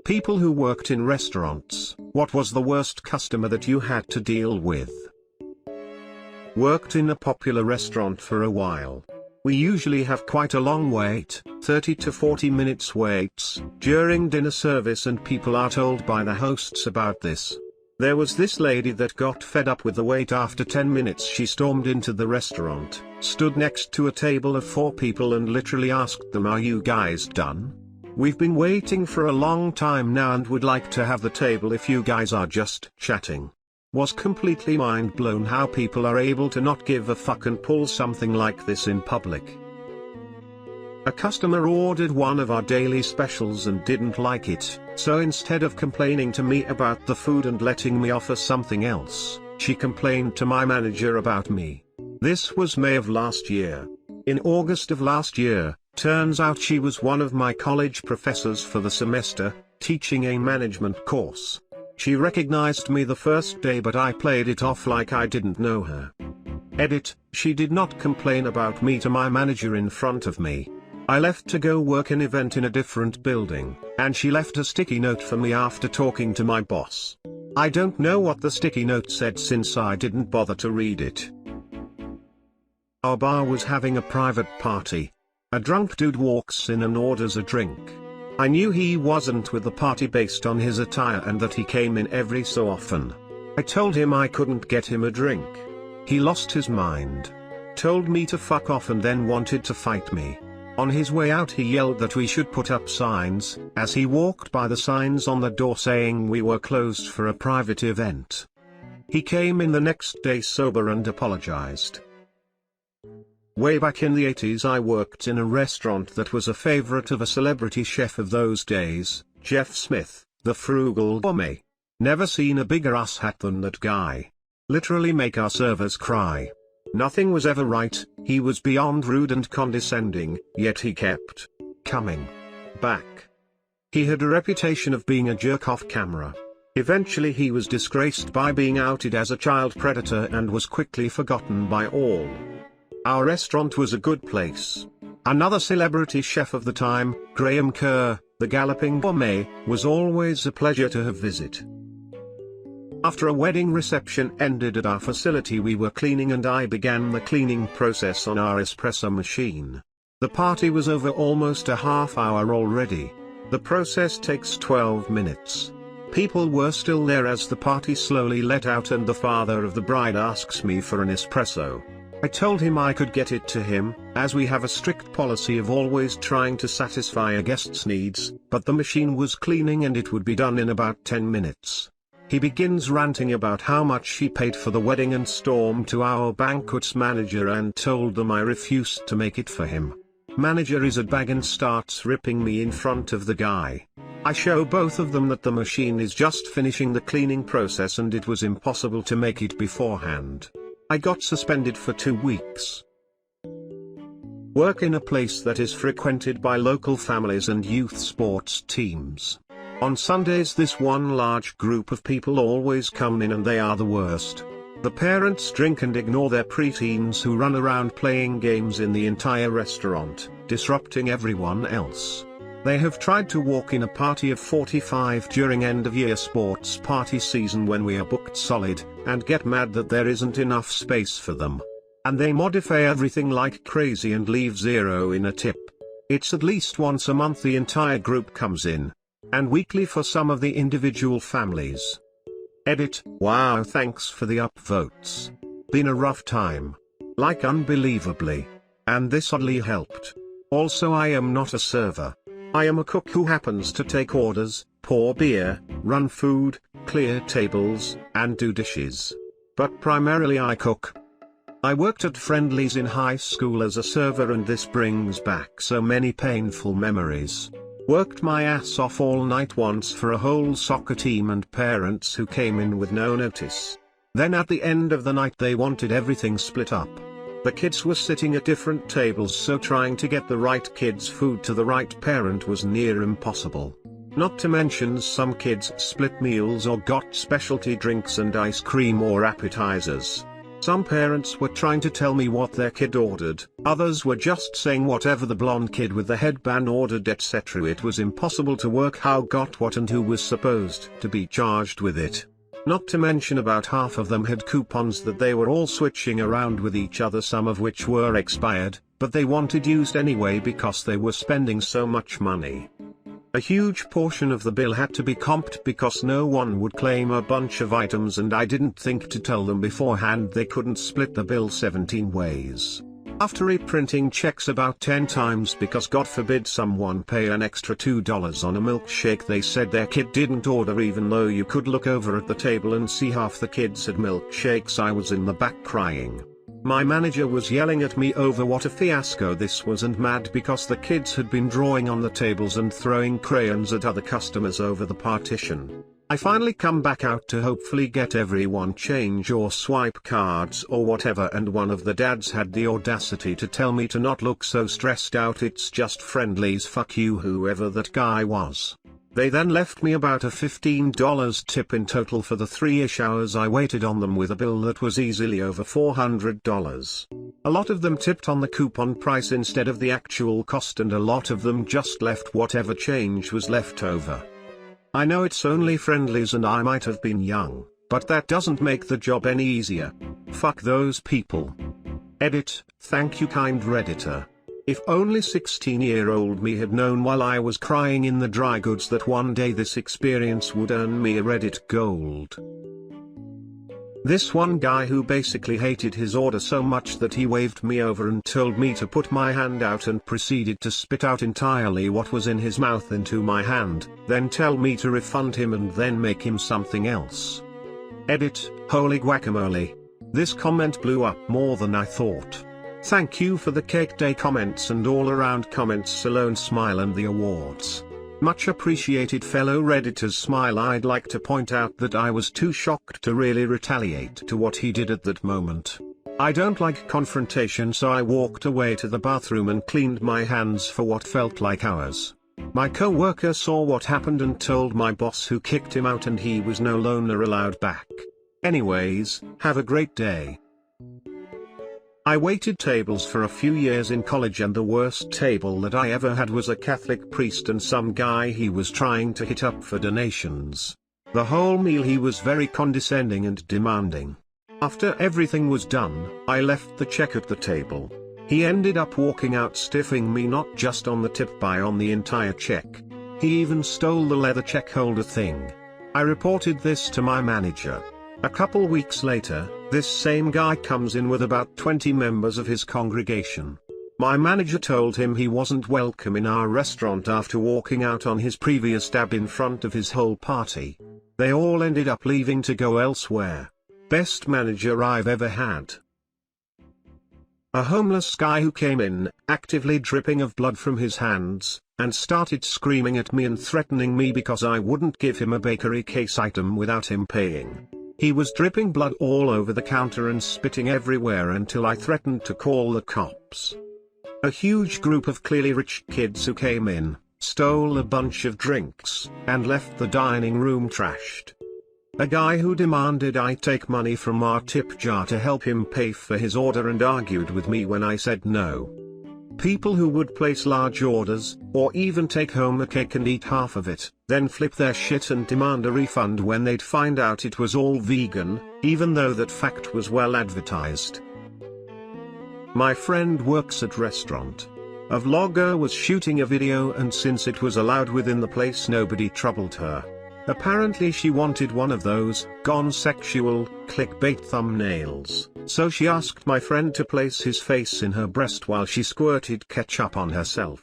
people who worked in restaurants, what was the worst customer that you had to deal with? Worked in a popular restaurant for a while. We usually have quite a long wait, 30 to 40 minutes waits, during dinner service, and people are told by the hosts about this. There was this lady that got fed up with the wait. After 10 minutes she stormed into the restaurant, stood next to a table of 4 people and literally asked them, "Are you guys done? We've been waiting for a long time now and would like to have the table if you guys are just chatting." Was completely mind blown how people are able to not give a fuck and pull something like this in public. A customer ordered one of our daily specials and didn't like it, so instead of complaining to me about the food and letting me offer something else, she complained to my manager about me. This was May of last year. In August of last year, turns out she was one of my college professors for the semester, teaching a management course. She recognized me the first day, but I played it off like I didn't know her. Edit, she did not complain about me to my manager in front of me. I left to go work an event in a different building, and she left a sticky note for me after talking to my boss. I don't know what the sticky note said since I didn't bother to read it. Our bar was having a private party. A drunk dude walks in and orders a drink. I knew he wasn't with the party based on his attire and that he came in every so often. I told him I couldn't get him a drink. He lost his mind. Told me to fuck off and then wanted to fight me. On his way out he yelled that we should put up signs, as he walked by the signs on the door saying we were closed for a private event. He came in the next day sober and apologized. Way back in the 80s I worked in a restaurant that was a favorite of a celebrity chef of those days, Jeff Smith, the frugal gourmet. Never seen a bigger asshat than that guy. Literally make our servers cry. Nothing was ever right, he was beyond rude and condescending, yet he kept coming back. He had a reputation of being a jerk off camera. Eventually he was disgraced by being outed as a child predator and was quickly forgotten by all. Our restaurant was a good place. Another celebrity chef of the time, Graham Kerr, the galloping gourmet, was always a pleasure to have visit. After a wedding reception ended at our facility we were cleaning and I began the cleaning process on our espresso machine. The party was over almost a half hour already. The process takes 12 minutes. People were still there as the party slowly let out and the father of the bride asks me for an espresso. I told him I could get it to him, as we have a strict policy of always trying to satisfy a guest's needs, but the machine was cleaning and it would be done in about 10 minutes. He begins ranting about how much he paid for the wedding and stormed to our banquets manager and told them I refused to make it for him. Manager is a bag and starts ripping me in front of the guy. I show both of them that the machine is just finishing the cleaning process and it was impossible to make it beforehand. I got suspended for 2 weeks. Work in a place that is frequented by local families and youth sports teams. On Sundays this one large group of people always come in and they are the worst. The parents drink and ignore their preteens who run around playing games in the entire restaurant, disrupting everyone else. They have tried to walk in a party of 45 during end-of-year sports party season when we are booked solid, and get mad that there isn't enough space for them. And they modify everything like crazy and leave 0 in a tip. It's at least once a month the entire group comes in. And weekly for some of the individual families. Edit, wow, thanks for the upvotes. Been a rough time. Like unbelievably. And this oddly helped. Also I am not a server. I am a cook who happens to take orders, pour beer, run food, clear tables, and do dishes. But primarily I cook. I worked at Friendly's in high school as a server and this brings back so many painful memories. Worked my ass off all night once for a whole soccer team and parents who came in with no notice. Then at the end of the night they wanted everything split up. The kids were sitting at different tables, so trying to get the right kids' food to the right parent was near impossible. Not to mention some kids split meals or got specialty drinks and ice cream or appetizers. Some parents were trying to tell me what their kid ordered, others were just saying whatever the blonde kid with the headband ordered, etc. It was impossible to work how got what and who was supposed to be charged with it. Not to mention about half of them had coupons that they were all switching around with each other, some of which were expired, but they wanted used anyway because they were spending so much money. A huge portion of the bill had to be comped because no one would claim a bunch of items, and I didn't think to tell them beforehand they couldn't split the bill 17 ways. After reprinting checks about 10 times because God forbid someone pay an extra $2 on a milkshake they said their kid didn't order, even though you could look over at the table and see half the kids had milkshakes. I was in the back crying. My manager was yelling at me over what a fiasco this was and mad because the kids had been drawing on the tables and throwing crayons at other customers over the partition. I finally come back out to hopefully get everyone change or swipe cards or whatever, and one of the dads had the audacity to tell me to not look so stressed out, it's just friendlies, fuck you, whoever that guy was. They then left me about a $15 tip in total for the 3-ish hours I waited on them, with a bill that was easily over $400. A lot of them tipped on the coupon price instead of the actual cost, and a lot of them just left whatever change was left over. I know it's only friendlies and I might have been young, but that doesn't make the job any easier. Fuck those people. Edit, thank you kind Redditor. If only 16-year-old me had known while I was crying in the dry goods that one day this experience would earn me a Reddit gold. This one guy who basically hated his order so much that he waved me over and told me to put my hand out and proceeded to spit out entirely what was in his mouth into my hand, then tell me to refund him and then make him something else. Edit, holy guacamole. This comment blew up more than I thought. Thank you for the cake day comments and all around comments, Salone Smile, and the awards. Much appreciated fellow Redditors. Smile. I'd like to point out that I was too shocked to really retaliate to what he did at that moment. I don't like confrontation, so I walked away to the bathroom and cleaned my hands for what felt like hours. My co-worker saw what happened and told my boss, who kicked him out, and he was no longer allowed back. Anyways, have a great day. I waited tables for a few years in college, and the worst table that I ever had was a Catholic priest and some guy he was trying to hit up for donations. The whole meal he was very condescending and demanding. After everything was done, I left the check at the table. He ended up walking out, stiffing me not just on the tip but on the entire check. He even stole the leather check holder thing. I reported this to my manager. A couple weeks later, this same guy comes in with about 20 members of his congregation. My manager told him he wasn't welcome in our restaurant after walking out on his previous dab in front of his whole party. They all ended up leaving to go elsewhere. Best manager I've ever had. A homeless guy who came in, actively dripping of blood from his hands, and started screaming at me and threatening me because I wouldn't give him a bakery case item without him paying. He was dripping blood all over the counter and spitting everywhere until I threatened to call the cops. A huge group of clearly rich kids who came in, stole a bunch of drinks, and left the dining room trashed. A guy who demanded I take money from our tip jar to help him pay for his order and argued with me when I said no. People who would place large orders, or even take home a cake and eat half of it, then flip their shit and demand a refund when they'd find out it was all vegan, even though that fact was well advertised. My friend works at restaurant. A vlogger was shooting a video, and since it was allowed within the place, nobody troubled her. Apparently she wanted one of those, gone sexual, clickbait thumbnails, so she asked my friend to place his face in her breast while she squirted ketchup on herself.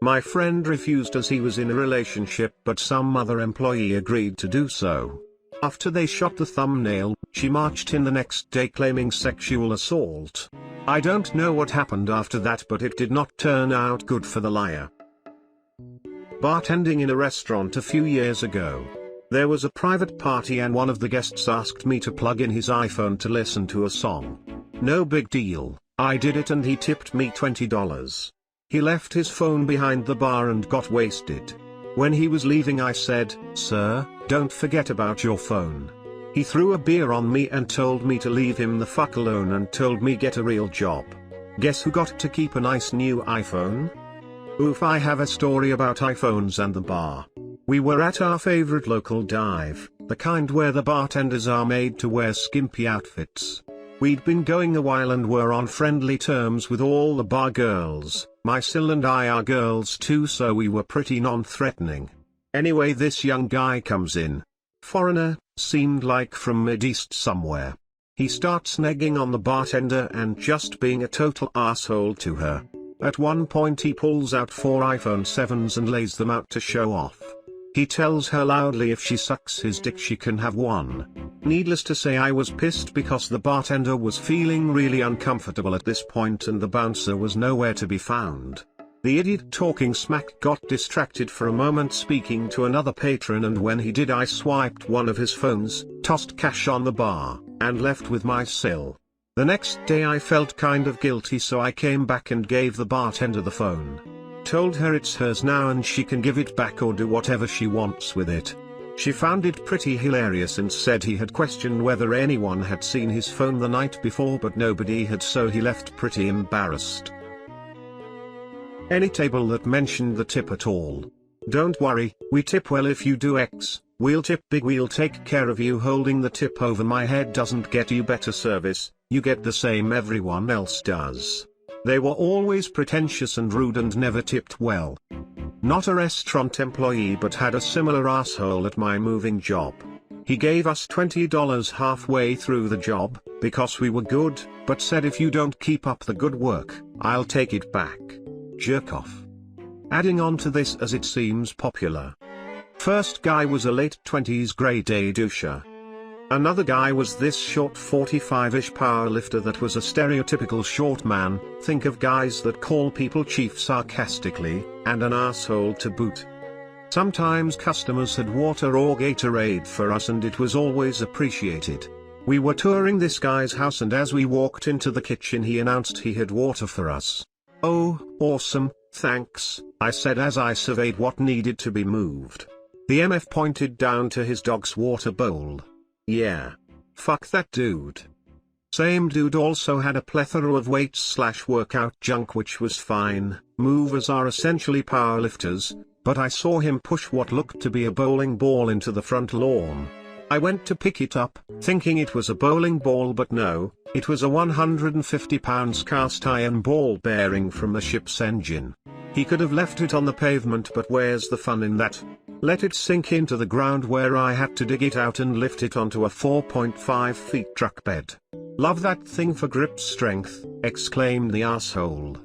My friend refused as he was in a relationship, but some other employee agreed to do so. After they shot the thumbnail, she marched in the next day claiming sexual assault. I don't know what happened after that, but it did not turn out good for the liar. Bartending in a restaurant a few years ago. There was a private party and one of the guests asked me to plug in his iPhone to listen to a song. No big deal, I did it and he tipped me $20. He left his phone behind the bar and got wasted. When he was leaving I said, "Sir, don't forget about your phone." He threw a beer on me and told me to leave him the fuck alone and told me get a real job. Guess who got to keep a nice new iPhone? Oof, I have a story about iPhones and the bar. We were at our favorite local dive, the kind where the bartenders are made to wear skimpy outfits. We'd been going a while and were on friendly terms with all the bar girls. My Sil and I are girls too, so we were pretty non-threatening. Anyway, this young guy comes in. Foreigner, seemed like from Mid-East somewhere. He starts negging on the bartender and just being a total asshole to her. At one point he pulls out 4 iPhone 7s and lays them out to show off. He tells her loudly if she sucks his dick she can have one. Needless to say, I was pissed because the bartender was feeling really uncomfortable at this point and the bouncer was nowhere to be found. The idiot talking smack got distracted for a moment speaking to another patron, and when he did I swiped one of his phones, tossed cash on the bar, and left with my Sil. The next day I felt kind of guilty, so I came back and gave the bartender the phone. Told her it's hers now and she can give it back or do whatever she wants with it. She found it pretty hilarious and said he had questioned whether anyone had seen his phone the night before, but nobody had, so he left pretty embarrassed. Any table that mentioned the tip at all. Don't worry, we tip well. If you do X, we'll tip big. We'll take care of you. Holding the tip over my head doesn't get you better service, you get the same everyone else does. They were always pretentious and rude and never tipped well. Not a restaurant employee, but had a similar asshole at my moving job. He gave us $20 halfway through the job, because we were good, but said if you don't keep up the good work, I'll take it back. Jerk off. Adding on to this, as it seems popular. First guy was a late 20s grade A doucher. Another guy was this short 45-ish powerlifter that was a stereotypical short man. Think of guys that call people chief sarcastically, and an asshole to boot. Sometimes customers had water or Gatorade for us and it was always appreciated. We were touring this guy's house and as we walked into the kitchen he announced he had water for us. Oh, awesome, thanks, I said as I surveyed what needed to be moved. The MF pointed down to his dog's water bowl. Yeah. Fuck that dude. Same dude also had a plethora of weights/workout junk, which was fine. Movers are essentially powerlifters, but I saw him push what looked to be a bowling ball into the front lawn. I went to pick it up, thinking it was a bowling ball, but no, it was a 150 pounds cast iron ball bearing from the ship's engine. He could have left it on the pavement, but where's the fun in that? Let it sink into the ground, where I had to dig it out and lift it onto a 4.5 feet truck bed. Love that thing for grip strength, exclaimed the asshole.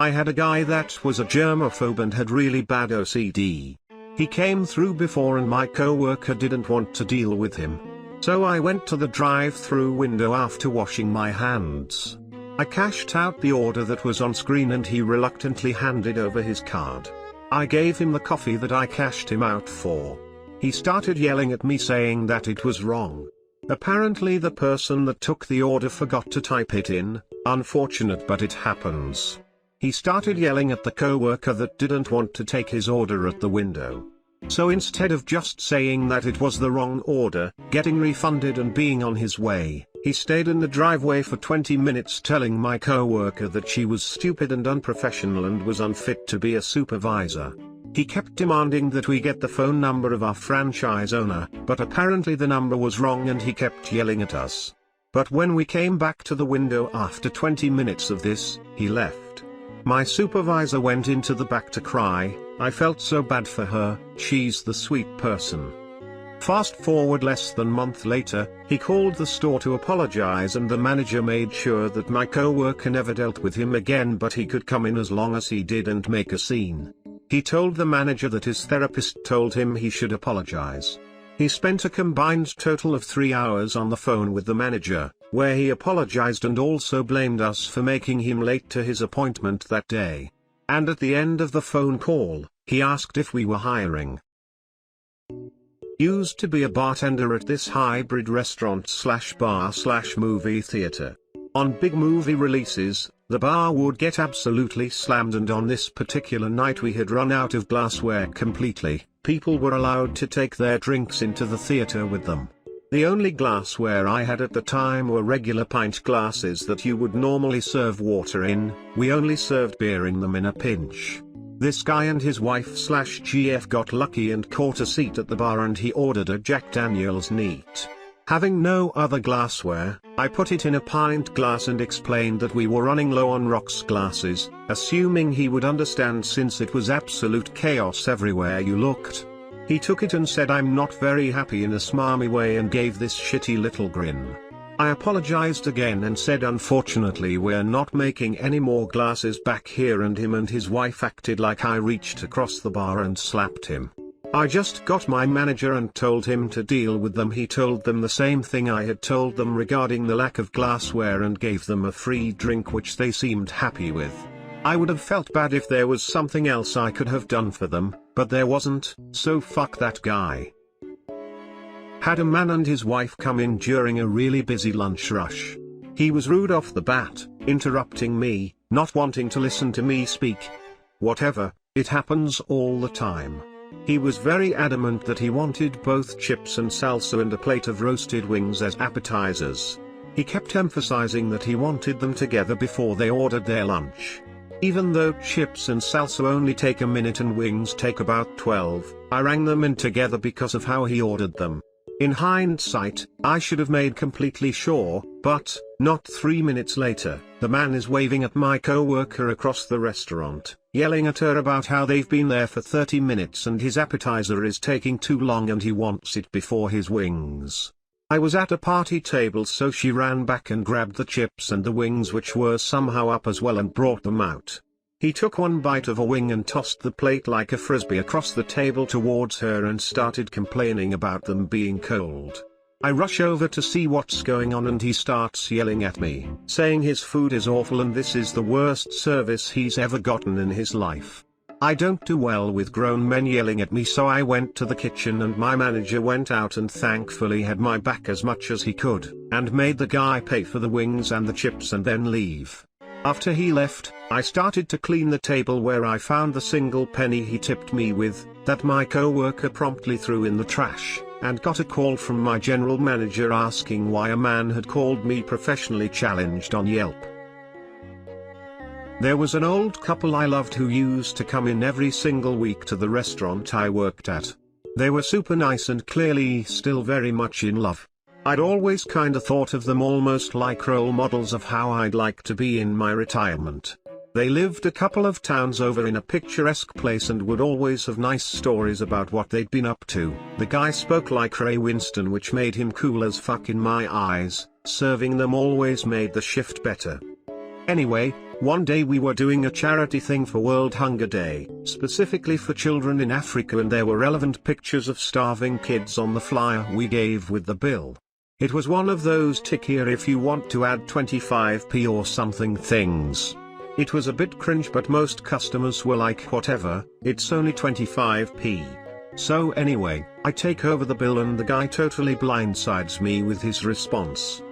I had a guy that was a germaphobe and had really bad OCD. He came through before and my coworker didn't want to deal with him. So I went to the drive-through window after washing my hands. I cashed out the order that was on screen and he reluctantly handed over his card. I gave him the coffee that I cashed him out for. He started yelling at me saying that it was wrong. Apparently the person that took the order forgot to type it in. Unfortunate, but it happens. He started yelling at the coworker that didn't want to take his order at the window. So instead of just saying that it was the wrong order, getting refunded and being on his way, he stayed in the driveway for 20 minutes telling my coworker that she was stupid and unprofessional and was unfit to be a supervisor. He kept demanding that we get the phone number of our franchise owner, but apparently the number was wrong and he kept yelling at us. But when we came back to the window after 20 minutes of this, he left. My supervisor went into the back to cry. I felt so bad for her, she's the sweet person. Fast forward less than a month later, he called the store to apologize and the manager made sure that my coworker never dealt with him again, but he could come in as long as he did and make a scene. He told the manager that his therapist told him he should apologize. He spent a combined total of 3 hours on the phone with the manager, where he apologized and also blamed us for making him late to his appointment that day. And at the end of the phone call, he asked if we were hiring. Used to be a bartender at this hybrid restaurant/bar/movie theater. On big movie releases, the bar would get absolutely slammed, and on this particular night we had run out of glassware completely. people were allowed to take their drinks into the theater with them. The only glassware I had at the time were regular pint glasses that you would normally serve water in. We only served beer in them in a pinch. This guy and his wife/GF got lucky and caught a seat at the bar, and he ordered a Jack Daniel's neat. Having no other glassware, I put it in a pint glass and explained that we were running low on rocks glasses, assuming he would understand since it was absolute chaos everywhere you looked. He took it and said I'm not very happy in a smarmy way and gave this shitty little grin. I apologized again and said unfortunately we're not making any more glasses back here, and him and his wife acted like I reached across the bar and slapped him. I just got my manager and told him to deal with them. He told them the same thing I had told them regarding the lack of glassware and gave them a free drink, which they seemed happy with. I would have felt bad if there was something else I could have done for them, but there wasn't, so fuck that guy. Had a man and his wife come in during a really busy lunch rush. He was rude off the bat, interrupting me, not wanting to listen to me speak. Whatever, it happens all the time. He was very adamant that he wanted both chips and salsa and a plate of roasted wings as appetizers. He kept emphasizing that he wanted them together before they ordered their lunch. Even though chips and salsa only take a minute and wings take about 12, I rang them in together because of how he ordered them. In hindsight, I should have made completely sure, but, not 3 minutes later, the man is waving at my co-worker across the restaurant, yelling at her about how they've been there for 30 minutes and his appetizer is taking too long and he wants it before his wings. I was at a party table, so she ran back and grabbed the chips and the wings, which were somehow up as well, and brought them out. He took one bite of a wing and tossed the plate like a frisbee across the table towards her and started complaining about them being cold. I rush over to see what's going on and he starts yelling at me, saying his food is awful and this is the worst service he's ever gotten in his life. I don't do well with grown men yelling at me, so I went to the kitchen and my manager went out and thankfully had my back as much as he could, and made the guy pay for the wings and the chips and then leave. After he left, I started to clean the table where I found the single penny he tipped me with, that my co-worker promptly threw in the trash, and got a call from my general manager asking why a man had called me professionally challenged on Yelp. There was an old couple I loved who used to come in every single week to the restaurant I worked at. They were super nice and clearly still very much in love. I'd always kinda thought of them almost like role models of how I'd like to be in my retirement. They lived a couple of towns over in a picturesque place and would always have nice stories about what they'd been up to. The guy spoke like Ray Winston, which made him cool as fuck in my eyes. Serving them always made the shift better. Anyway, one day we were doing a charity thing for World Hunger Day, specifically for children in Africa, and there were relevant pictures of starving kids on the flyer we gave with the bill. It was one of those tick here if you want to add 25p or something things. It was a bit cringe, but most customers were like whatever, it's only 25p. So anyway, I take over the bill and the guy totally blindsides me with his response.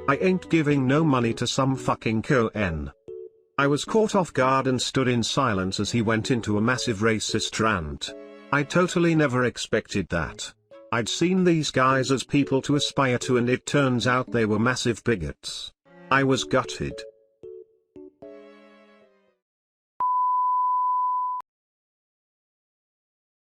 I ain't giving no money to some fucking co-n. I was caught off guard and stood in silence as he went into a massive racist rant. I totally never expected that. I'd seen these guys as people to aspire to, and it turns out they were massive bigots. I was gutted.